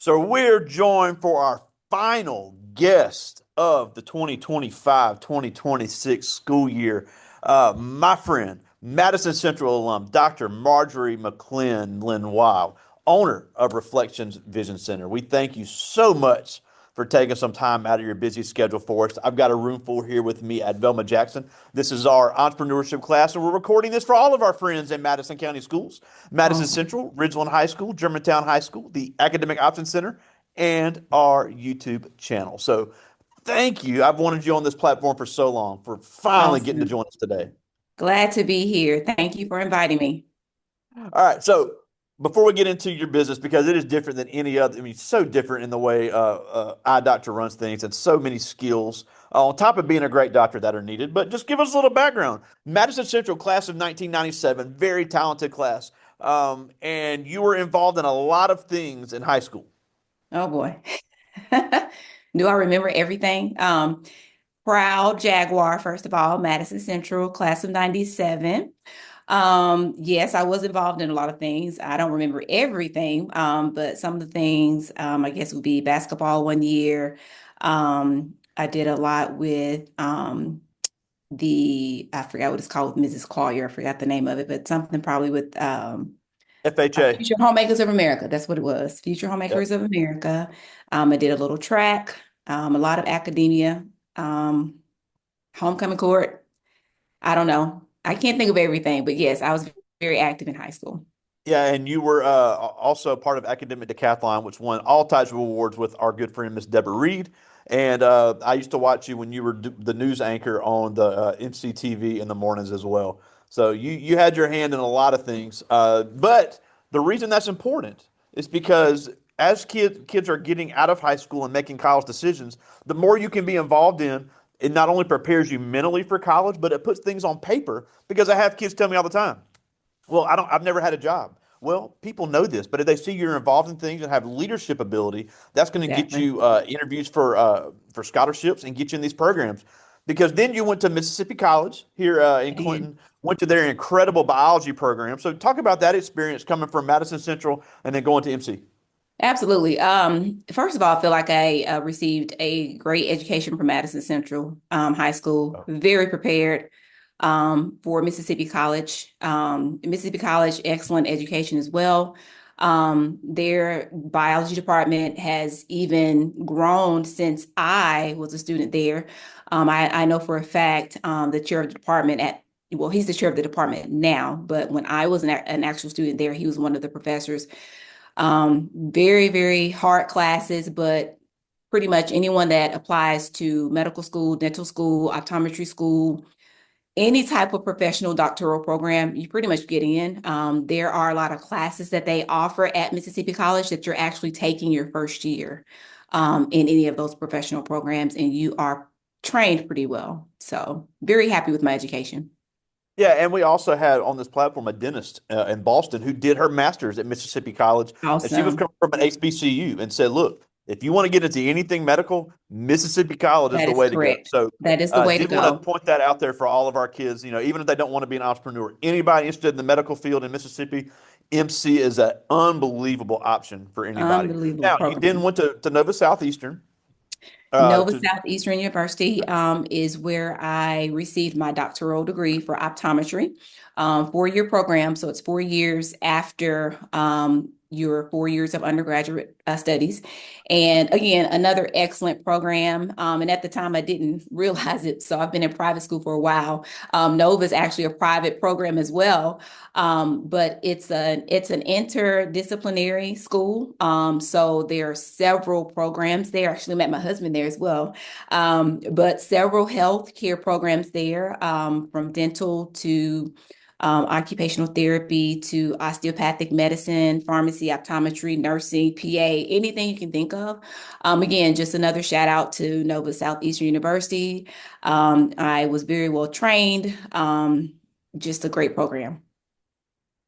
So we're joined for our final guest of the 2025-2026 school year. My friend, Madison Central alum, Dr. Marjorie McLin Lenoir, owner of Reflections Vision Center. We thank you so much for taking some time out of your busy schedule for us. I've got a room full here with me at Velma Jackson. This is our entrepreneurship class, and we're recording this for all of our friends in Madison County Schools. Madison Awesome. Central, Ridgeland High School, Germantown High School, the Academic Options Center, and our YouTube channel. So thank you. I've wanted you on this platform for so long for finally getting to Awesome. join us today. Glad to be here. Thank you for inviting me. All right. So before we get into your business, because it is different than any other, I mean, so different in the way eye doctor runs things and so many skills on top of being a great doctor that are needed. But just give us a little background. Madison Central class of 1997, very talented class. And you were involved in a lot of things in high school. Oh boy. Do I remember everything? Proud Jaguar, first of all, Madison Central, class of 97. Yes, I was involved in a lot of things. I don't remember everything, but some of the things, I guess would be basketball one year. I did a lot with I forgot what it's called with Mrs. Collier. I forgot the name of it, but something probably with FHA. Future Homemakers of America. That's what it was. Future Yep. Homemakers of America. I did a little track, a lot of academia, um, homecoming court. I don't know. I can't think of everything, but yes, I was very active in high school. Yeah, and you were also part of Academic Decathlon, which won all types of awards with our good friend Miss Deborah Reed. And I used to watch you when you were the news anchor on the MCTV in the mornings as well. So you had your hand in a lot of things. But the reason that's important is because as kids are getting out of high school and making college decisions, the more you can be involved in, it not only prepares you mentally for college, but it puts things on paper. Because I have kids tell me all the time, well, I've never had a job. Well, people know this, but if they see you're involved in things and have leadership ability, that's going to get Exactly. you interviews for scholarships and get you in these programs. Because then you went to Mississippi College here in And Clinton, went to their incredible biology program. So talk about that experience coming from Madison Central and then going to MC. absolutely. First of all, I feel like I received a great education from Madison Central High School, very prepared for Mississippi College. Mississippi College, excellent education as well. Their biology department has even grown since I was a student there. I know for a fact the chair of the department well, he's the chair of the department now, but when I was an actual student there, he was one of the professors. Very, very hard classes, but pretty much anyone that applies to medical school, dental school, optometry school, any type of professional doctoral program, you pretty much get in. There are a lot of classes that they offer at Mississippi College that you're actually taking your first year in any of those professional programs, and you are trained pretty well. So, very happy with my education. Yeah, and we also had on this platform a dentist in Boston who did her master's at Mississippi College, and she was Awesome. coming from an HBCU and said, "Look, if you want to get into anything medical, Mississippi College is That the is way to go." correct. So, That is the way to did want to go. point that out there for all of our kids. You know, even if they don't want to be an entrepreneur, anybody interested in the medical field in Mississippi, MC is an unbelievable option for anybody. Unbelievable Now, you then program. went to Nova Southeastern Nova to Southeastern University is where I received my doctoral degree for optometry, 4-year program. So it's 4 years after your 4 years of undergraduate studies. And again, another excellent program. And at the time, I didn't realize it. So I've been in private school for a while. Nova is actually a private program as well. But it's an interdisciplinary school. So there are several programs there. I actually met my husband there as well. But several health care programs there, from dental to occupational therapy to osteopathic medicine, pharmacy, optometry, nursing, PA, anything you can think of. Again, just another shout out to Nova Southeastern University. I was very well trained. Just a great program.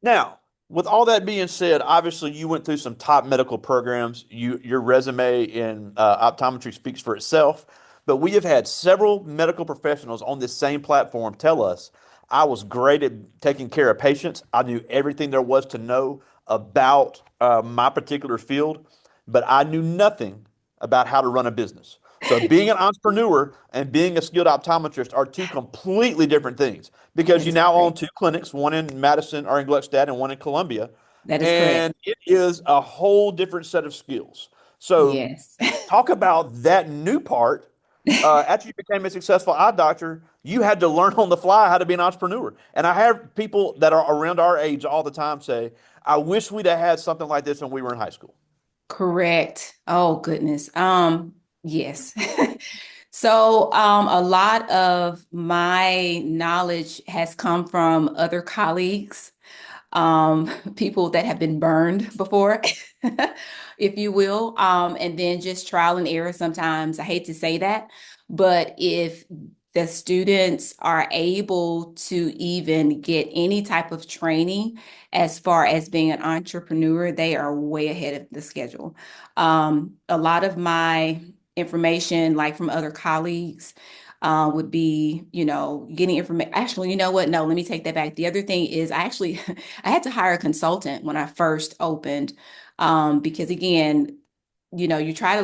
Now, with all that being said, obviously you went through some top medical programs. Your resume in optometry speaks for itself. But we have had several medical professionals on this same platform tell us I was great at taking care of patients. I knew everything there was to know about my particular field. but I knew nothing about how to run a business. So being an entrepreneur and being a skilled optometrist are two completely different things because That you is now own correct. two clinics, one in Madison or in Gluckstadt and one in Columbia, That is correct. and it is a whole different set of skills. So Yes. talk about that new part. After you became a successful eye doctor, you had to learn on the fly how to be an entrepreneur. And I have people that are around our age all the time say, I wish we'd have had something like this when we were in high school. Correct. Oh goodness. Yes. So, a lot of my knowledge has come from other colleagues, people that have been burned before, if you will, and then just trial and error sometimes. I hate to say that, but if the students are able to even get any type of training as far as being an entrepreneur, they are way ahead of the schedule. A lot of my information, like from other colleagues, would be, getting information. Actually, you know what? No, let me take that back. The other thing is I actually I had to hire a consultant when I first opened, because again, you try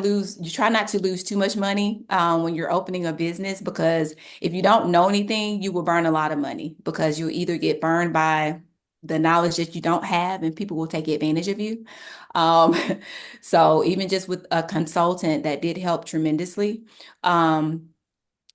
not to lose too much money when you're opening a business, because if you don't know anything, you will burn a lot of money because you'll either get burned by the knowledge that you don't have and people will take advantage of you. Um, so even just with a consultant, that did help tremendously. Um,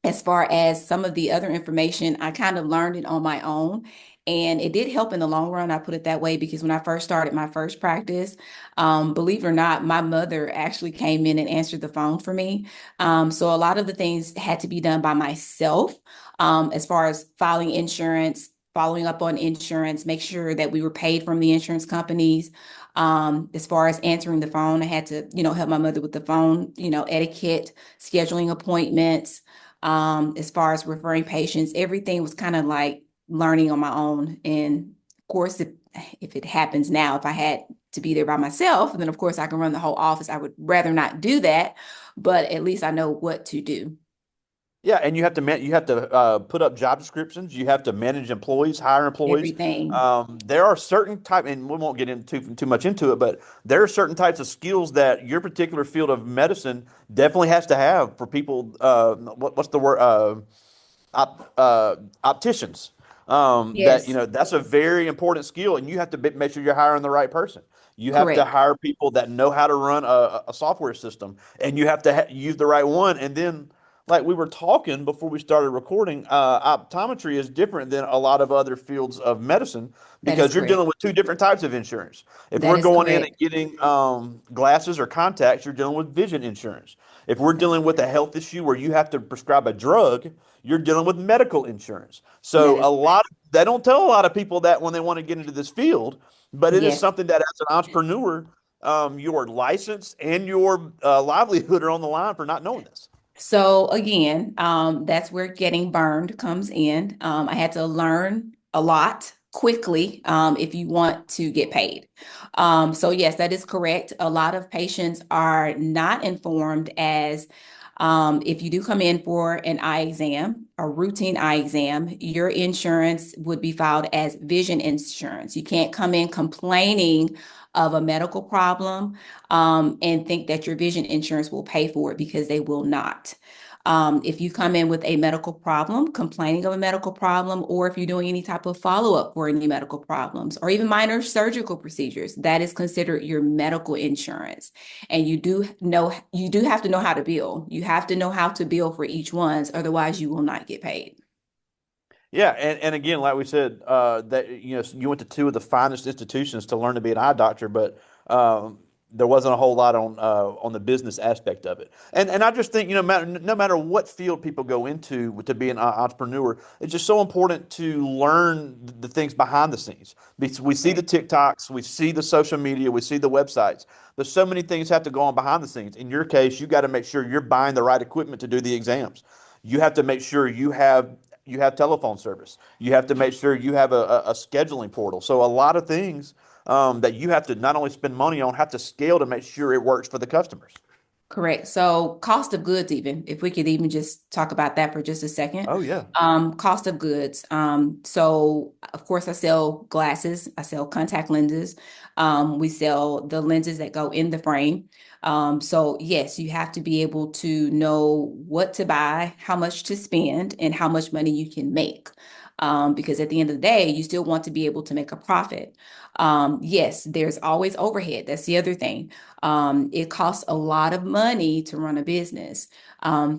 as far as some of the other information, I kind of learned it on my own. And it did help in the long run, I put it that way, because when I first started my first practice, believe it or not, my mother actually came in and answered the phone for me. So a lot of the things had to be done by myself, as far as filing insurance, following up on insurance, make sure that we were paid from the insurance companies. As far as answering the phone, I had to, help my mother with the phone, etiquette, scheduling appointments, as far as referring patients, everything was kind of like learning on my own. And of course, if it happens now, if I had to be there by myself, then of course I can run the whole office. I would rather not do that, but at least I know what to do. Yeah, and you have to put up job descriptions. You have to manage employees, hire employees. Everything. There are certain type, and we won't get into too much into it, but there are certain types of skills that your particular field of medicine definitely has to have for people. What's the word? Opticians. That Yes, that's a very important skill, and you have to make sure you're hiring the right person. You have to correct. hire people that know how to run a software system, and you have to use the right one. And then, like we were talking before we started recording, optometry is different than a lot of other fields of medicine That is because you're dealing correct. with two different types of insurance. If That we're is going in and correct. getting glasses or contacts, you're dealing with vision insurance. If we're That is dealing with a correct. health issue where you have to prescribe a drug, you're dealing with medical insurance. That So is correct. they don't tell a lot of people that when they want to get into this field, but it is Yes. something that as an entrepreneur, your license and your livelihood are on the line for not knowing this. So again, that's where getting burned comes in. I had to learn a lot quickly, if you want to get paid. So yes, that is correct. A lot of patients are not informed as, if you do come in for an eye exam, a routine eye exam, your insurance would be filed as vision insurance. You can't come in complaining of a medical problem, and think that your vision insurance will pay for it, because they will not. If you come in with a medical problem, complaining of a medical problem, or if you're doing any type of follow-up for any medical problems, or even minor surgical procedures, that is considered your medical insurance. And you do have to know how to bill. You have to know how to bill for each one's, otherwise you will not get paid. Yeah, and again, like we said, that you went to two of the finest institutions to learn to be an eye doctor, but there wasn't a whole lot on the business aspect of it. And I just think no matter what field people go into to be an entrepreneur, it's just so important to learn the things behind the scenes. Because we see the Correct. TikToks, we see the social media, we see the websites. There's so many things have to go on behind the scenes. In your case, you got to make sure you're buying the right equipment to do the exams. You have to make sure you have telephone service. You have to make sure you have a scheduling portal. So a lot of things that you have to not only spend money on, have to scale to make sure it works for the customers. Correct. So cost of goods, even if we could even just talk about that for just a second. Oh yeah. Cost of goods. So of course I sell glasses, I sell contact lenses. We sell the lenses that go in the frame. So yes, you have to be able to know what to buy, how much to spend, and how much money you can make. Because at the end of the day, you still want to be able to make a profit. Yes, there's always overhead. That's the other thing. It costs a lot of money to run a business.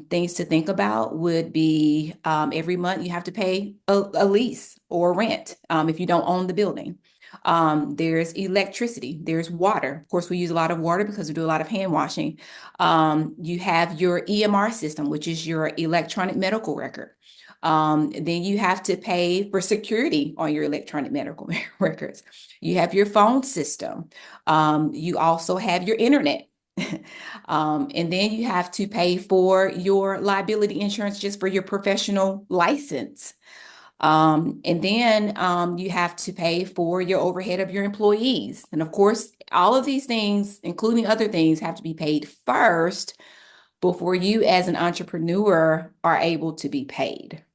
Things to think about would be every month you have to pay a lease or rent if you don't own the building. There's electricity, there's water. Of course, we use a lot of water because we do a lot of hand washing. You have your EMR system, which is your electronic medical record. Then you have to pay for security on your electronic medical records. You have your phone system. You also have your internet. And then you have to pay for your liability insurance just for your professional license. And then you have to pay for your overhead of your employees. And of course, all of these things, including other things, have to be paid first before you, as an entrepreneur, are able to be paid.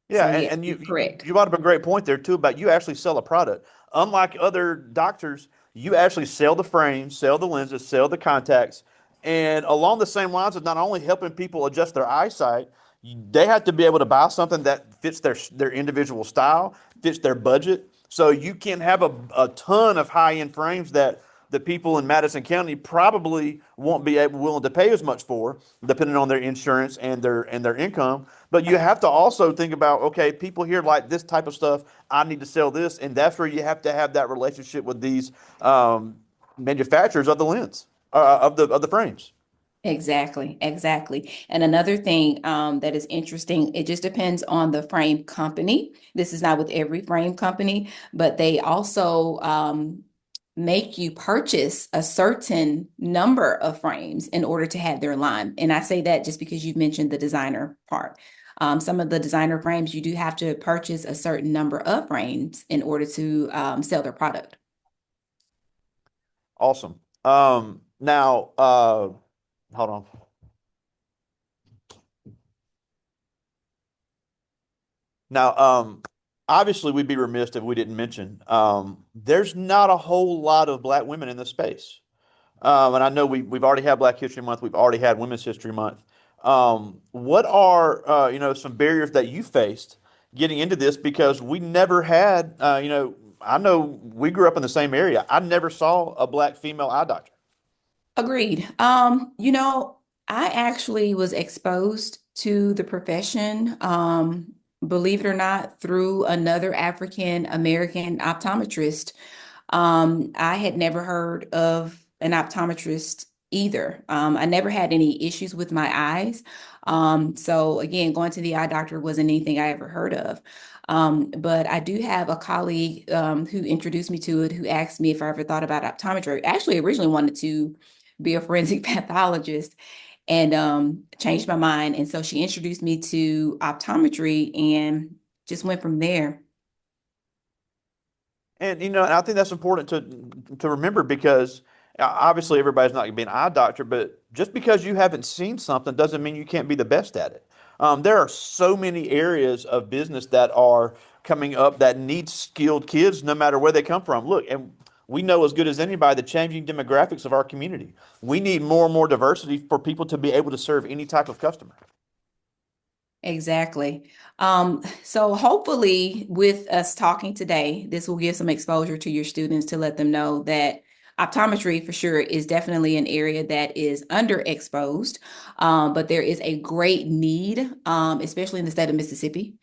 Yeah, So, and, yes, and you're correct. you brought up a great point there too about you actually sell a product. Unlike other doctors, you actually sell the frames, sell the lenses, sell the contacts, and along the same lines of not only helping people adjust their eyesight, they have to be able to buy something that fits their individual style, fits their budget. So you can have a ton of high end frames that the people in Madison County probably won't be willing to pay as much for, depending on their insurance and their income. But you have to also think about, okay, people here like this type of stuff. I need to sell this, and that's where you have to have that relationship with these manufacturers of the lens, of the frames. Exactly, exactly. And another thing that is interesting, it just depends on the frame company. This is not with every frame company, but they also make you purchase a certain number of frames in order to have their line. And I say that just because you mentioned the designer part. Some of the designer frames, you do have to purchase a certain number of frames in order to sell their product. Awesome. Now, hold on. Now, obviously, we'd be remiss if we didn't mention there's not a whole lot of black women in this space. And I know we've already had Black History Month. We've already had Women's History Month. What are some barriers that you faced getting into this? Because we never had I know we grew up in the same area. I never saw a black female eye doctor. Agreed. I actually was exposed to the profession, believe it or not, through another African American optometrist. I had never heard of an optometrist either. I never had any issues with my eyes. So again, going to the eye doctor wasn't anything I ever heard of. But I do have a colleague who introduced me to it, who asked me if I ever thought about optometry. Actually, originally wanted to be a forensic pathologist and changed my mind. And so she introduced me to optometry and just went from there. And and I think that's important to remember because obviously everybody's not going to be an eye doctor, but just because you haven't seen something doesn't mean you can't be the best at it. There are so many areas of business that are coming up that need skilled kids, no matter where they come from. Look, and we know as good as anybody the changing demographics of our community. We need more and more diversity for people to be able to serve any type of customer. Exactly. So hopefully with us talking today, this will give some exposure to your students to let them know that optometry for sure is definitely an area that is underexposed. But there is a great need, especially in the state of Mississippi,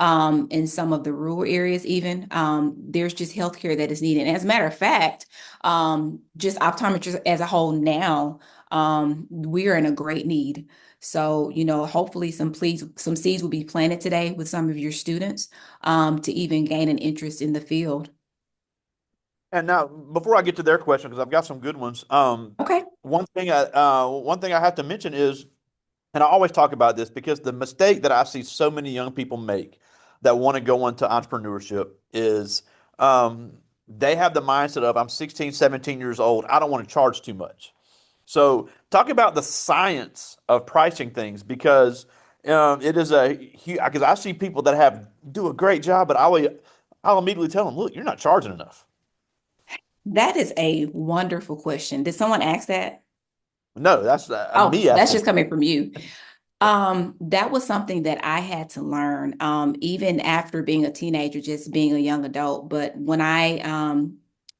in some of the rural areas even. There's just healthcare that is needed. And as a matter of fact, just optometrists as a whole now, we are in a great need. So, hopefully some seeds will be planted today with some of your students to even gain an interest in the field. And now, before I get to their question, because I've got some good ones, Okay. one thing I have to mention is, and I always talk about this because the mistake that I see so many young people make that want to go into entrepreneurship is they have the mindset of I'm 16, 17 years old. I don't want to charge too much. So Talk about the science of pricing things because it is a huge. Because I see people that have do a great job, but I'll immediately tell them, look, you're not charging enough. That is a wonderful question. Did someone ask that? No, that's Oh, me that's asking. just coming from you. That was something that I had to learn, even after being a teenager, just being a young adult. But when I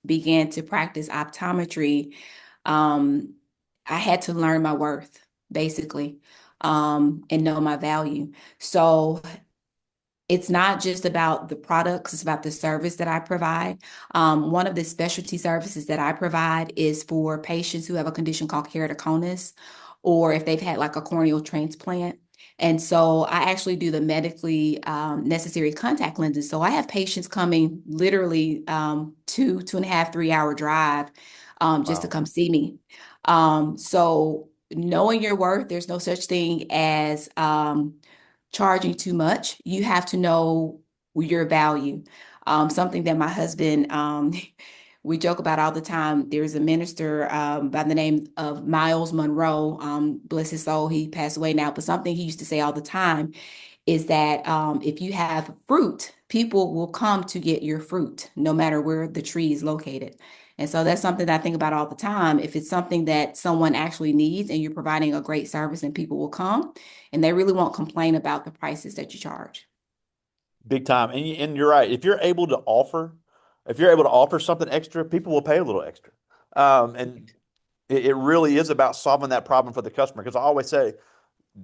began to practice optometry, um, I had to learn my worth, basically, and know my value. So it's not just about the products, it's about the service that I provide. One of the specialty services that I provide is for patients who have a condition called keratoconus, or if they've had like a corneal transplant. And so I actually do the medically necessary contact lenses. So I have patients coming literally 2.5, 3 hour drive just to Wow. come see me. So knowing your worth, there's no such thing as charging too much. You have to know your value. Something that my husband, we joke about all the time. There's a minister by the name of Miles Monroe, bless his soul, he passed away now, but something he used to say all the time is that if you have fruit, people will come to get your fruit, no matter where the tree is located. And so that's something that I think about all the time. If it's something that someone actually needs and you're providing a great service, and people will come and they really won't complain about the prices that you charge. Big time. And you're right. If you're able to offer something extra, people will pay a little extra. And it really is about solving that problem for the customer. Because I always say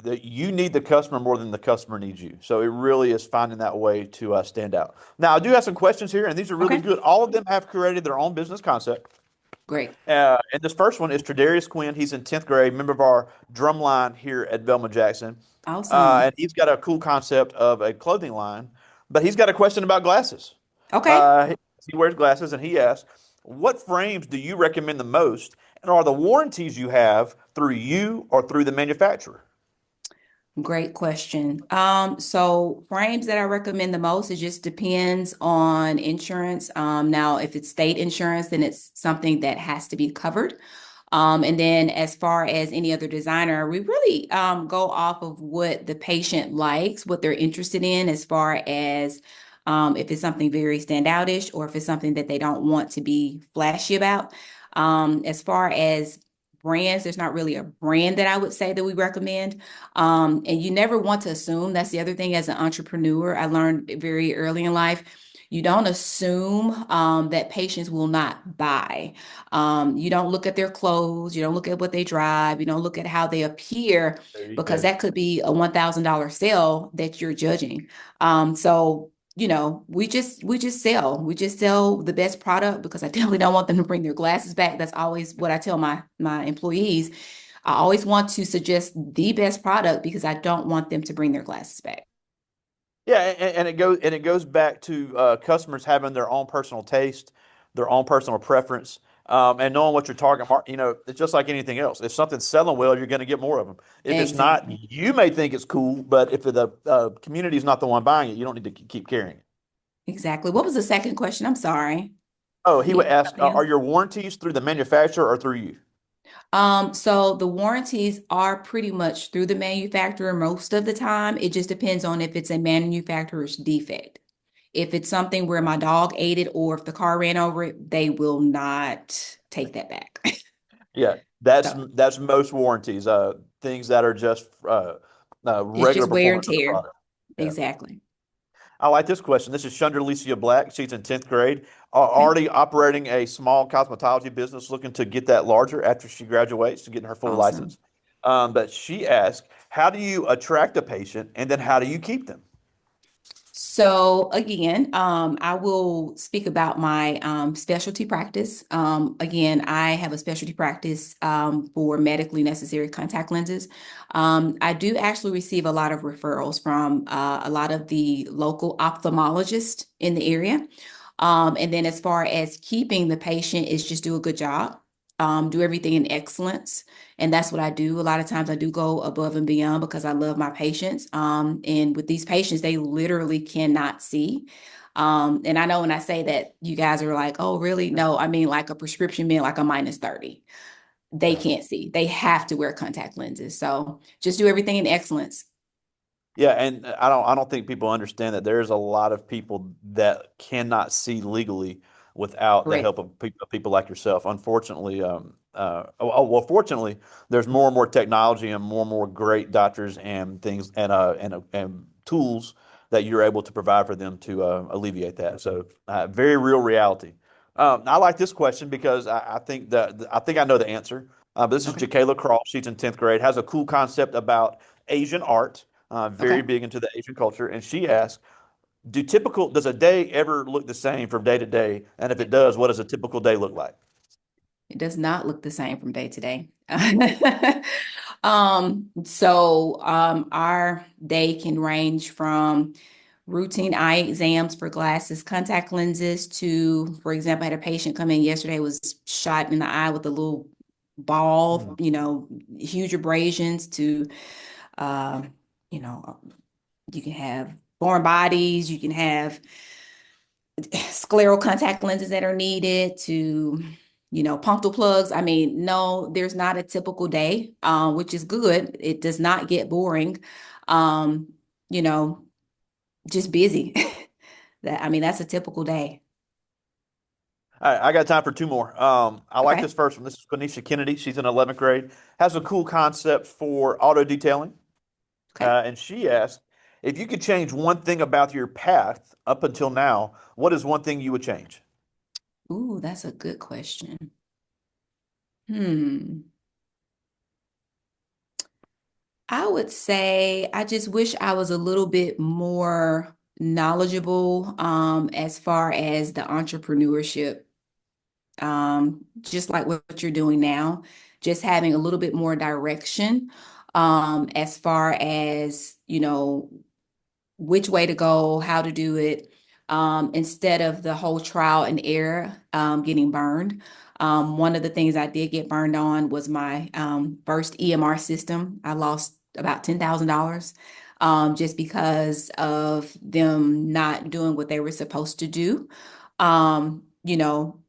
that you need the customer more than the customer needs you. So it really is finding that way to stand out. Now, I do have some questions here, and these are really Okay, good. All of them have created their own business concept. great. And this first one is Tredarius Quinn. He's in 10th grade, member of our drum line here at Velma Jackson. Awesome. And he's got a cool concept of a clothing line, but he's got a question about glasses. Okay. He wears glasses and he asks, what frames do you recommend the most? And are the warranties you have through you or through the manufacturer? Great question. So frames that I recommend the most, it just depends on insurance. Now, if it's state insurance, then it's something that has to be covered. And then as far as any other designer, we really go off of what the patient likes, what they're interested in, as far as if it's something very standoutish or if it's something that they don't want to be flashy about. As far as brands, there's not really a brand that I would say that we recommend. And you never want to assume. That's the other thing as an entrepreneur, I learned very early in life. You don't assume that patients will not buy. You don't look at their clothes, you don't look at what they drive, you don't look at how they appear, There you because go. that could be a $1,000 sale that you're judging. So we just sell the best product, because I definitely don't want them to bring their glasses back. That's always what I tell my employees. I always want to suggest the best product because I don't want them to bring their glasses back. Yeah, and it goes back to customers having their own personal taste, their own personal preference, and knowing what your target market. It's just like anything else. If something's selling well, you're going to get more of them. If it's not, Exactly. you may think it's cool, but if the community is not the one buying it, you don't need to keep carrying it. Exactly. What was the second question? I'm sorry. Oh, he You would asked ask, something are else? your warranties through the manufacturer or through you? So the warranties are pretty much through the manufacturer most of the time. It just depends on if it's a manufacturer's defect. If it's something where my dog ate it or if the car ran over it, they will not take that back. Yeah, So that's most warranties. Things that are just it's regular just wear and performance of the tear. product. Yeah. Exactly. I like this question. This is Chandra Alicia Black. She's in 10th grade, Okay. already operating a small cosmetology business, looking to get that larger after she graduates to get her full Awesome. license. But she asked, how do you attract a patient and then how do you keep them? So again, I will speak about my specialty practice. Again, I have a specialty practice for medically necessary contact lenses. I do actually receive a lot of referrals from a lot of the local ophthalmologists in the area. And then as far as keeping the patient is just do a good job, do everything in excellence. And that's what I do. A lot of times I do go above and beyond because I love my patients. And with these patients, they literally cannot see. And I know when I say that, you guys are like, oh, really? No, I mean like a prescription being like a -30. they Yeah. can't see. They have to wear contact lenses. So just do everything in excellence. Yeah, and I don't think people understand that there's a lot of people that cannot see legally without the Correct. help of people like yourself. Unfortunately, well, fortunately, there's more and more technology and more great doctors and things and tools that you're able to provide for them to alleviate that. So, very real reality. I like this question because I think that I think I know the answer. This is Okay. Jacayla Cross. She's in 10th grade. Has a cool concept about Asian art, very Okay. big into the Asian culture. And she asked, does a day ever look the same from day to day? And if it does, what does a typical day look like? It does not look the same from day to day. Our day can range from routine eye exams for glasses, contact lenses to, for example, I had a patient come in yesterday, was shot in the eye with a little ball, Mm. huge abrasions to, uh, you know, you can have foreign bodies, you can have scleral contact lenses that are needed to, punctal plugs. I mean, no, there's not a typical day, which is good. It does not get boring. Um, you know, just busy. That's a typical day. All right, I got time for two more. I like Okay. this first one. This is Quenisha Kennedy. She's in 11th grade. Has a cool concept for auto detailing. Okay. And she asked, if you could change one thing about your path up until now, what is one thing you would change? Ooh, that's a good question. Hmm. I would say I just wish I was a little bit more knowledgeable as far as the entrepreneurship, just like what you're doing now, just having a little bit more direction as far as, which way to go, how to do it, instead of the whole trial and error getting burned. One of the things I did get burned on was my first EMR system. I lost about $10,000 just because of them not doing what they were supposed to do. Um, you know,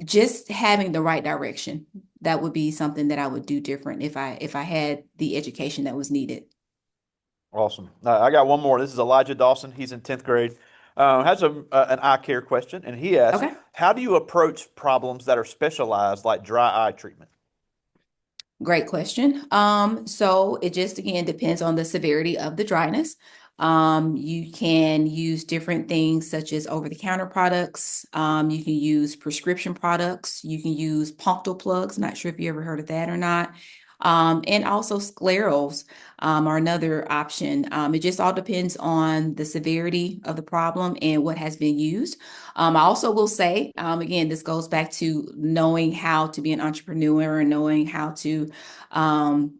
just having the right direction. That would be something that I would do different if I had the education that was needed. Awesome. I got one more. This is Elijah Dawson. He's in 10th grade. Has an eye care question, and he asks, Okay. how do you approach problems that are specialized, like dry eye treatment? Great question. So it just again depends on the severity of the dryness. You can use different things such as over-the-counter products. You can use prescription products. You can use punctal plugs. Not sure if you ever heard of that or not. And also sclerals are another option. It just all depends on the severity of the problem and what has been used. I also will say, again, this goes back to knowing how to be an entrepreneur and knowing how to, um,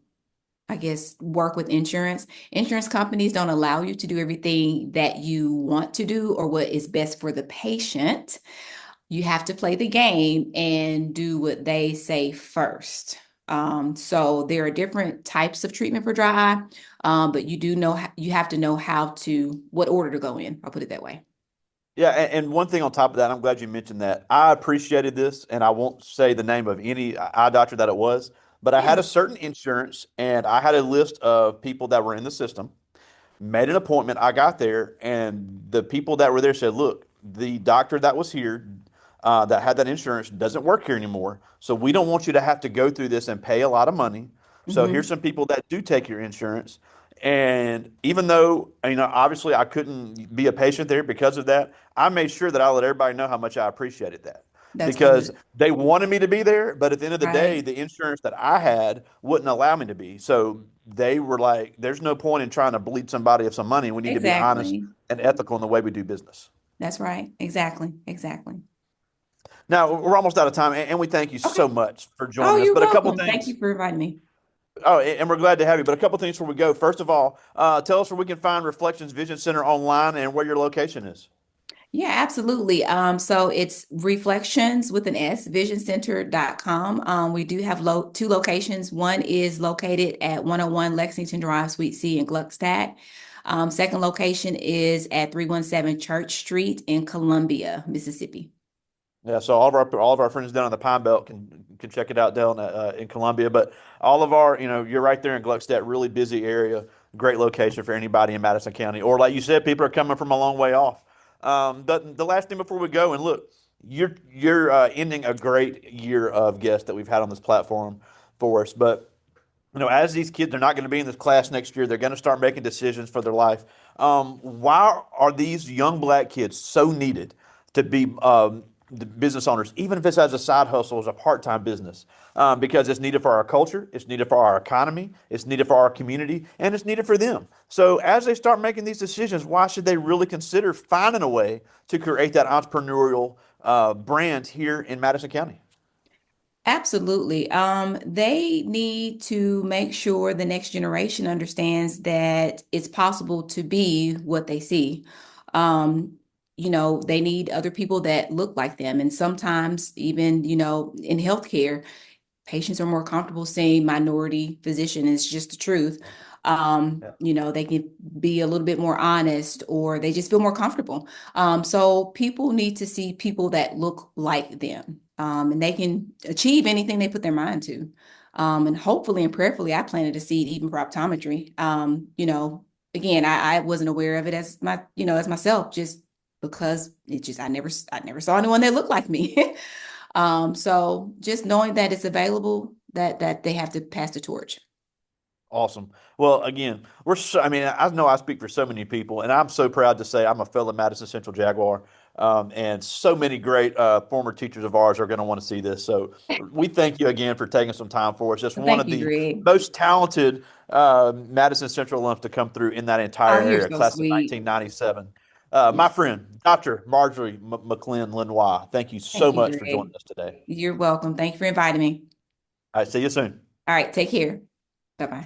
I guess, work with insurance. Insurance companies don't allow you to do everything that you want to do or what is best for the patient. You have to play the game and do what they say first. So there are different types of treatment for dry eye, but you have to know what order to go in. I'll put it that way. Yeah, and one thing on top of that, I'm glad you mentioned that. I appreciated this, and I won't say the name of any eye doctor that it was, but I had Yeah. a certain insurance, and I had a list of people that were in the system. Made an appointment. I got there, and the people that were there said, "Look, the doctor that was here, that had that insurance, doesn't work here anymore. So we don't want you to have to go through this and pay a lot of money. So here's Hmm. some people that do take your insurance." And even though, obviously I couldn't be a patient there because of that, I made sure that I let everybody know how much I appreciated that That's because good. they wanted me to be there, but at the end of the day, Right. the insurance that I had wouldn't allow me to be. So they were like, there's no point in trying to bleed somebody of some money. We need to be honest Exactly. and ethical in the way we do business. That's right. Exactly. Exactly. Now, we're almost out of time, and we thank you Okay. so much for Oh, joining us. you're But a couple welcome. Thank things. you for inviting me. Oh, and we're glad to have you. But a couple things before we go. First of all, tell us where we can find Reflections Vision Center online and where your location is. Yeah, absolutely. So it's Reflections with an S, visioncenter.com. We do have two locations. One is located at 101 Lexington Drive, Suite C in Gluckstadt. Second location is at 317 Church Street in Columbia, Mississippi. Yeah, so all of our friends down in the Pine Belt can check it out down in Columbia. But all of our, you're right there in Gluckstadt, really busy area, great location for anybody in Madison County. Or like you said, people are coming from a long way off. The last thing before we go, and look, you're ending a great year of guests that we've had on this platform for us. But as these kids are not going to be in this class next year, they're going to start making decisions for their life. Why are these young black kids so needed to be the business owners, even if it's as a side hustle, as a part-time business? Because it's needed for our culture, it's needed for our economy, it's needed for our community, and it's needed for them. So as they start making these decisions, why should they really consider finding a way to create that entrepreneurial brand here in Madison County? Absolutely. They need to make sure the next generation understands that it's possible to be what they see. Um, they need other people that look like them. And sometimes, even, in healthcare, patients are more comfortable seeing minority physician. It's just the truth. Yeah. They can be a little bit more honest or they just feel more comfortable. So people need to see people that look like them. And they can achieve anything they put their mind to. And hopefully and prayerfully, I planted a seed even for optometry. Again, I wasn't aware of it as myself, just because I never saw anyone that looked like me. So just knowing that it's available, that they have to pass the torch. Awesome. Well, again, I mean, I know I speak for so many people, and I'm so proud to say I'm a fellow Madison Central Jaguar. And so many great former teachers of ours are going to want to see this. So we thank you again for taking some time for us. Just one Thank of you, the Greg. most talented Madison Central alums to come through in that Oh, entire you're area, so class of sweet. 1997. You're, My friend, Dr. Marjorie McLin Lenoir, thank you so thank you, much for joining Greg. us today. You're welcome. Thank you for inviting me. All right, see you soon. All right, take care. Bye bye.